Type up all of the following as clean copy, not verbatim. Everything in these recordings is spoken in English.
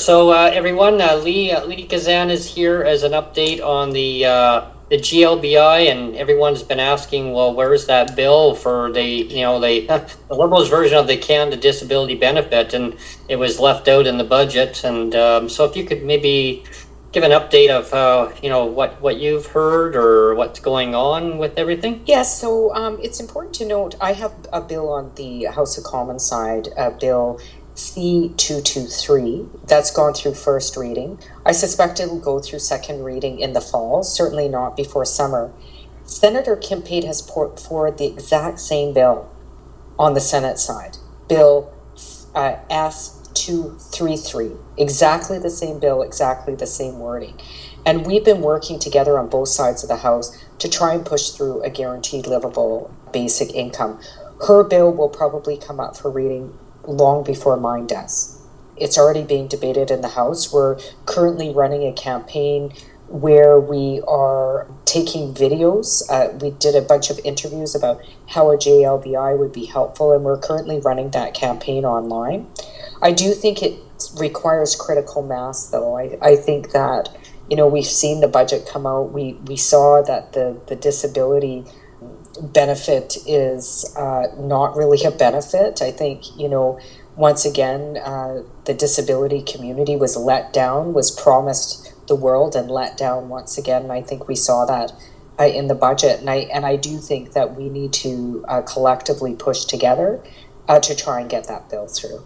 So everyone, Leah Gazan is here as an update on the GLBI, and everyone's been asking, well, where's that bill for the Liberals' version of the Canada Disability Benefit, and it was left out in the budget. And so, if you could maybe give an update of what you've heard or what's going on with everything. Yes, so it's important to note I have a bill on the House of Commons side, Bill C-223, that's gone through first reading. I suspect it'll go through second reading in the fall, certainly not before summer. Senator Kim Pate has put forward the exact same bill on the Senate side, Bill S-233, exactly the same bill, exactly the same wording. And we've been working together on both sides of the House to try and push through a guaranteed livable basic income. Her bill will probably come up for reading long before mine does. It's already being debated in the House. We're currently running a campaign where we are taking videos. We did a bunch of interviews about how a JLBI would be helpful, and we're currently running that campaign online. I do think it requires critical mass, though. I think that, we've seen the budget come out. We saw that the disability benefit is not really a benefit. I think, once again, the disability community was let down, was promised the world and let down once again. And I think we saw that in the budget. And I do think that we need to collectively push together to try and get that bill through.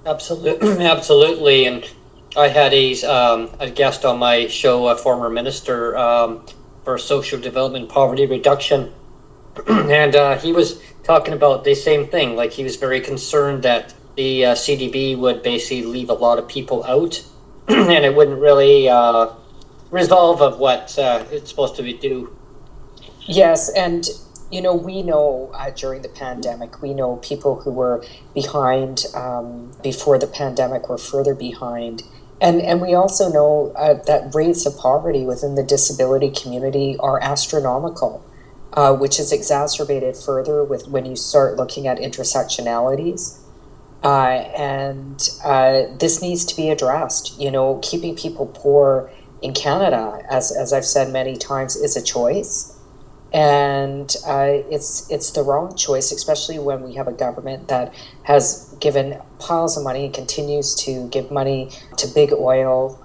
Absolutely, absolutely. And I had a guest on my show, a former minister for social development, poverty reduction, and he was talking about the same thing. Like, he was very concerned that the CDB would basically leave a lot of people out, and it wouldn't really resolve of what it's supposed to do. Yes, and we know during the pandemic, we know people who were behind before the pandemic were further behind. And we also know that rates of poverty within the disability community are astronomical, which is exacerbated further with when you start looking at intersectionalities. And this needs to be addressed. Keeping people poor in Canada, as I've said many times, is a choice. And it's the wrong choice, especially when we have a government that has given piles of money and continues to give money to big oil,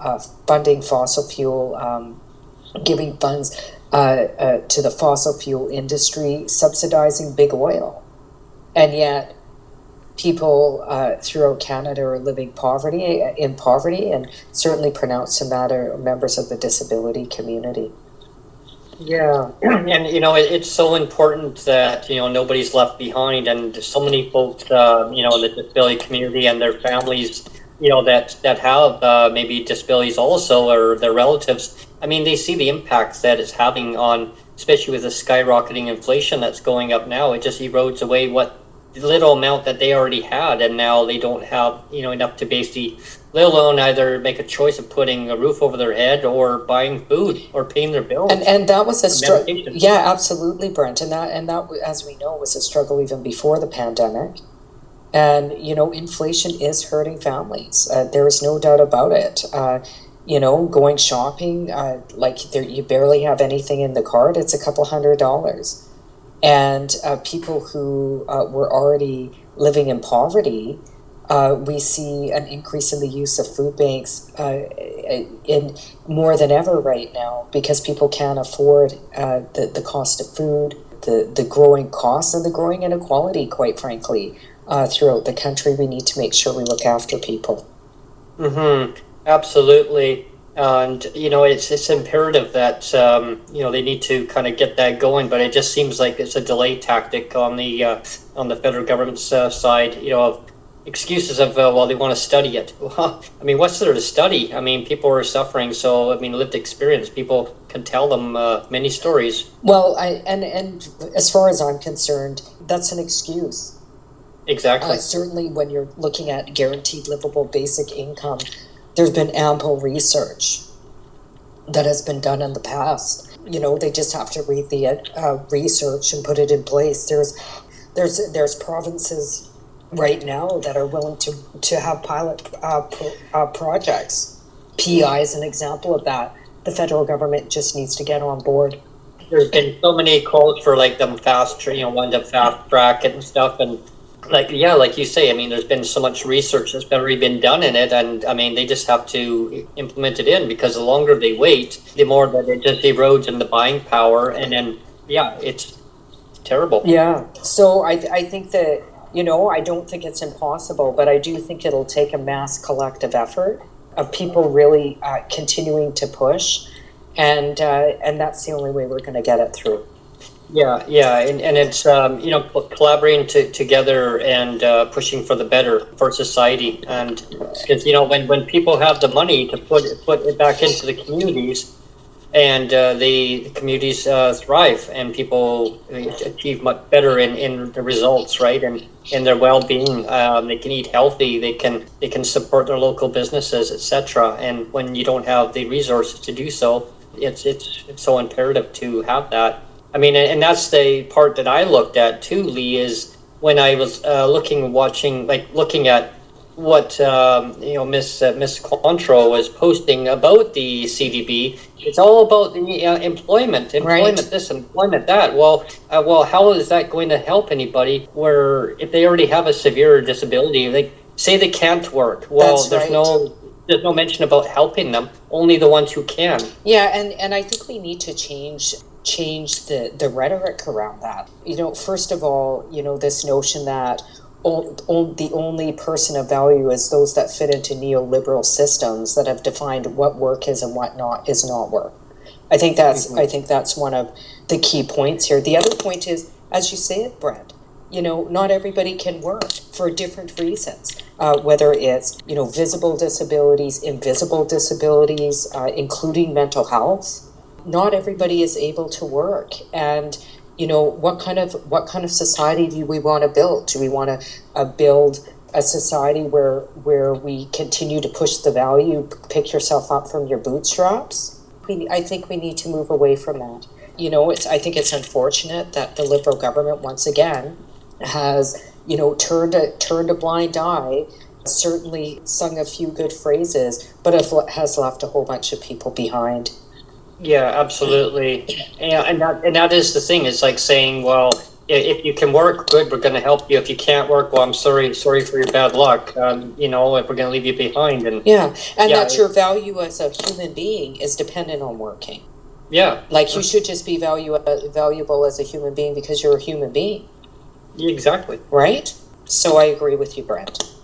funding fossil fuel, giving funds to the fossil fuel industry, subsidizing big oil. And yet people throughout Canada are living in poverty, and certainly pronounced in that are members of the disability community. Yeah, and it's so important that nobody's left behind, and there's so many folks, in the disability community and their families, that have maybe disabilities also, or their relatives. I mean, they see the impacts that it's having on, especially with the skyrocketing inflation that's going up now. It just erodes away what little amount that they already had, and now they don't have enough to basically, let alone either make a choice of putting a roof over their head or buying food or paying their bills. And that was a struggle. Yeah, absolutely, Brent. And that, as we know, was a struggle even before the pandemic. And inflation is hurting families. There is no doubt about it. Going shopping, you barely have anything in the cart. It's a couple $100. And people who were already living in poverty, we see an increase in the use of food banks in more than ever right now, because people can't afford the cost of food, the growing costs, and the growing inequality, quite frankly, throughout the country. We need to make sure we look after people. Mm-hmm. Absolutely. And it's imperative that they need to kind of get that going, but it just seems like it's a delay tactic on the federal government's side, of excuses of they want to study it. Well, I mean, what's there to study? I mean, people are suffering, so lived experience. People can tell them many stories. Well, and as far as I'm concerned, that's an excuse. Exactly. Certainly, when you're looking at guaranteed livable basic income, there's been ample research that has been done in the past. They just have to read the research and put it in place. There's provinces right now that are willing to have pilot projects. PI is an example of that. The federal government just needs to get on board. There's been so many calls for like them wanting to fast track it and stuff, and like you say, I mean, there's been so much research that's already been done in it, and I mean, they just have to implement it in, because the longer they wait, the more that it just erodes in the buying power, and then it's terrible. Yeah. So I think that, I don't think it's impossible, but I do think it'll take a mass collective effort of people really continuing to push, and that's the only way we're going to get it through. Yeah, and it's collaborating together and pushing for the better for society, and because when people have the money to put it back into the communities, and the communities thrive, and people achieve much better in the results, right? And in their well-being, they can eat healthy, they can support their local businesses, etc. And when you don't have the resources to do so, it's so imperative to have that. I mean, and that's the part that I looked at too, Lee, is when I was looking at what Miss Contreau was posting about the CDB. It's all about the employment, Right. this, employment that. Well, how is that going to help anybody? Where if they already have a severe disability, like say they can't work. Well, That's there's right. there's no mention about helping them. Only the ones who can. Yeah, and I think we need to change the rhetoric around that. First of all, this notion that the only person of value is those that fit into neoliberal systems that have defined what work is and what not is not work. I think that's one of the key points here. The other point is, as you say it, Brent, not everybody can work for different reasons. Whether it's visible disabilities, invisible disabilities, including mental health. Not everybody is able to work, and what kind of society do we want to build? Do we want to build a society where we continue to push the value, pick yourself up from your bootstraps? I think we need to move away from that. I think it's unfortunate that the Liberal government once again has turned a blind eye. Certainly sung a few good phrases, but has left a whole bunch of people behind. Yeah, absolutely. And that is the thing. It's like saying, well, if you can work, good, we're going to help you. If you can't work, well, I'm sorry for your bad luck. If we're going to leave you behind, and that your value as a human being is dependent on working. Yeah, like you should just be valuable as a human being because you're a human being. Exactly. Right. So I agree with you, Brent.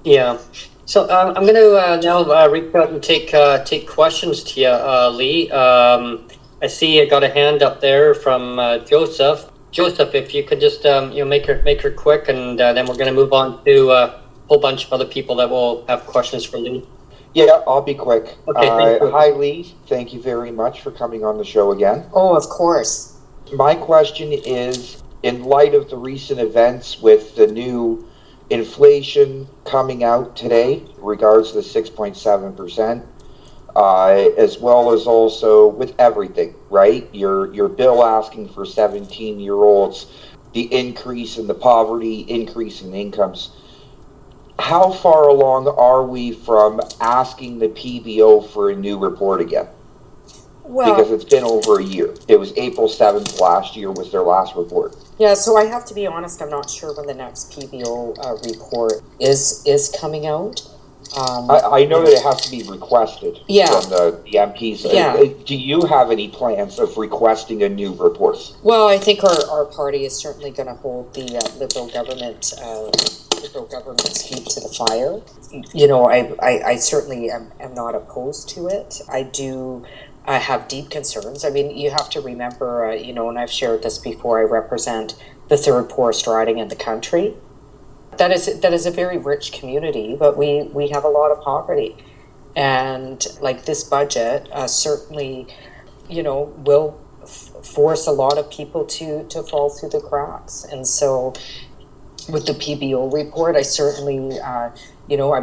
Yeah. So I'm going to now reach out and take questions to you, Lee. I see you got a hand up there from Joseph. Joseph, if you could just make her quick, and then we're going to move on to a whole bunch of other people that will have questions for Lee. Yeah, I'll be quick. Okay. Hi, Lee. Thank you very much for coming on the show again. Oh, of course. My question is, in light of the recent events with the new inflation coming out today in regards to the 6.7%, as well as also with everything, right? Your bill asking for 17-year-olds, the increase in the poverty, increase in incomes. How far along are we from asking the PBO for a new report again? Well, because it's been over a year. It was April 7th last year was their last report. Yeah, so I have to be honest, I'm not sure when the next PBO report is coming out. I know that it has to be requested from the MPs. Yeah. Do you have any plans of requesting a new report? Well, I think our party is certainly going to hold the Liberal government's feet to the fire. I certainly am not opposed to it. I have deep concerns. I mean, you have to remember, and I've shared this before, I represent the third poorest riding in the country. That is a very rich community, but we have a lot of poverty. And like this budget certainly, will force a lot of people to fall through the cracks. And so with the PBO report, I certainly, I'm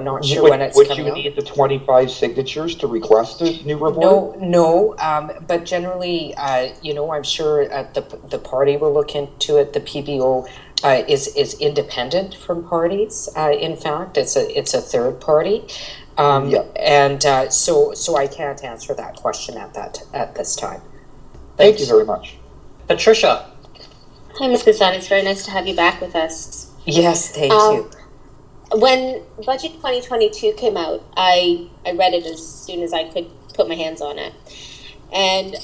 not sure when it's coming out. Would you need the 25 signatures to request a new report? No. But generally, I'm sure the party will look into it. The PBO is independent from parties. In fact, it's a third party, and so I can't answer that question at this time. Thank you very much, Patricia. Hi, Ms. Gazan. It's very nice to have you back with us. Yes, thank you. When Budget 2022 came out, I read it as soon as I could put my hands on it. And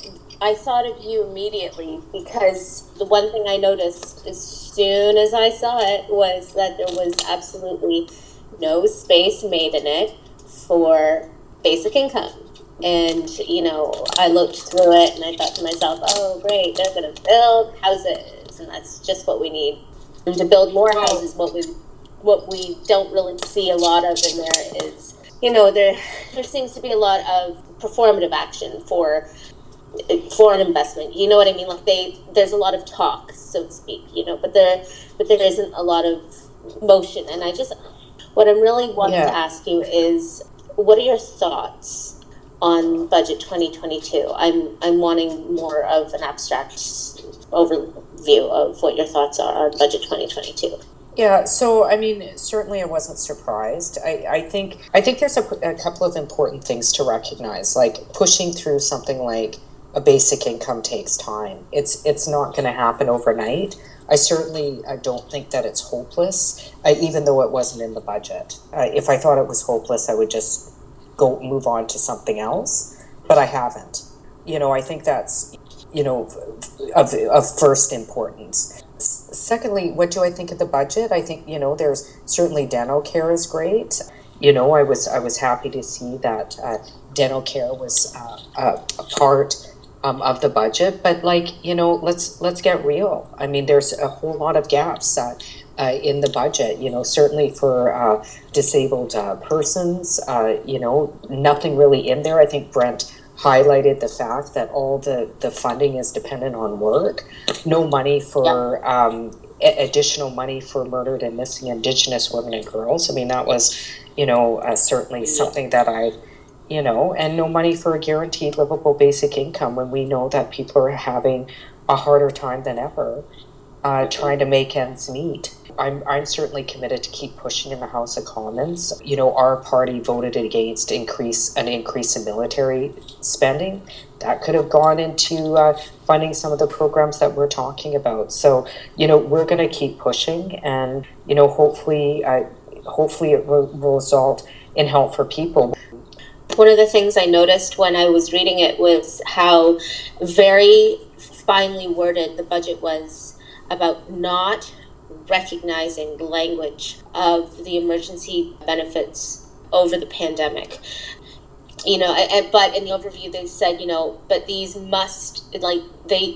I thought of you immediately because the one thing I noticed as soon as I saw it was that there was absolutely no space made in it for basic income. And, I looked through it and I thought to myself, oh, great, they're going to build houses. And that's just what we need. And to build more houses, what we don't really see a lot of in there is, there seems to be a lot of performative action for foreign investment. You know what I mean? Like there's a lot of talk, so to speak, but there isn't a lot of motion. And what I'm really wanting to ask you is, what are your thoughts on Budget 2022? I'm wanting more of an abstract overview of what your thoughts are on Budget 2022. Yeah, so I mean, certainly I wasn't surprised. I think there's a couple of important things to recognize, like pushing through something like a basic income takes time. It's not going to happen overnight. I certainly don't think that it's hopeless, even though it wasn't in the budget. If I thought it was hopeless, I would just move on to something else, but I haven't. I think that's, of first importance. Secondly, what do I think of the budget? I think, there's certainly dental care is great. I was happy to see that dental care was a part of the budget, but let's get real. I mean, there's a whole lot of gaps in the budget, certainly for disabled persons, nothing really in there. I think Brent highlighted the fact that all the funding is dependent on work. No money for additional money for murdered and missing Indigenous women and girls. I mean, that was, certainly something that and no money for a guaranteed livable basic income when we know that people are having a harder time than ever trying to make ends meet. I'm certainly committed to keep pushing in the House of Commons. Our party voted against an increase in military spending. That could have gone into funding some of the programs that we're talking about. So, we're going to keep pushing, and hopefully it will result in help for people. One of the things I noticed when I was reading it was how very finely worded the budget was about not recognizing the language of the emergency benefits over the pandemic. But in the overview they said, but these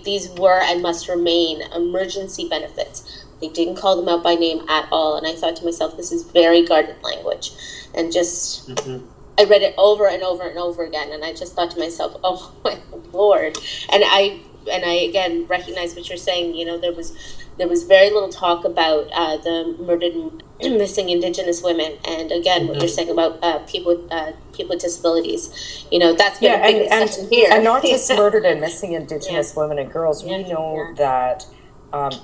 these were and must remain emergency benefits. They didn't call them out by name at all. And I thought to myself, this is very guarded language. And just, I read it over and over and over again. And I just thought to myself, oh my Lord. And I again recognize what you're saying. There was very little talk about the murdered and missing Indigenous women, and again, what you're saying about people with disabilities. That's been a big discussion here, and not just murdered and missing Indigenous women and girls. We know that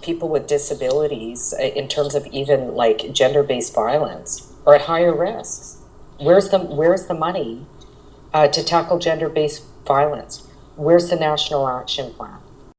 people with disabilities, in terms of even like gender-based violence, are at higher risks. Where's the money to tackle gender-based violence? Where's the national action plan?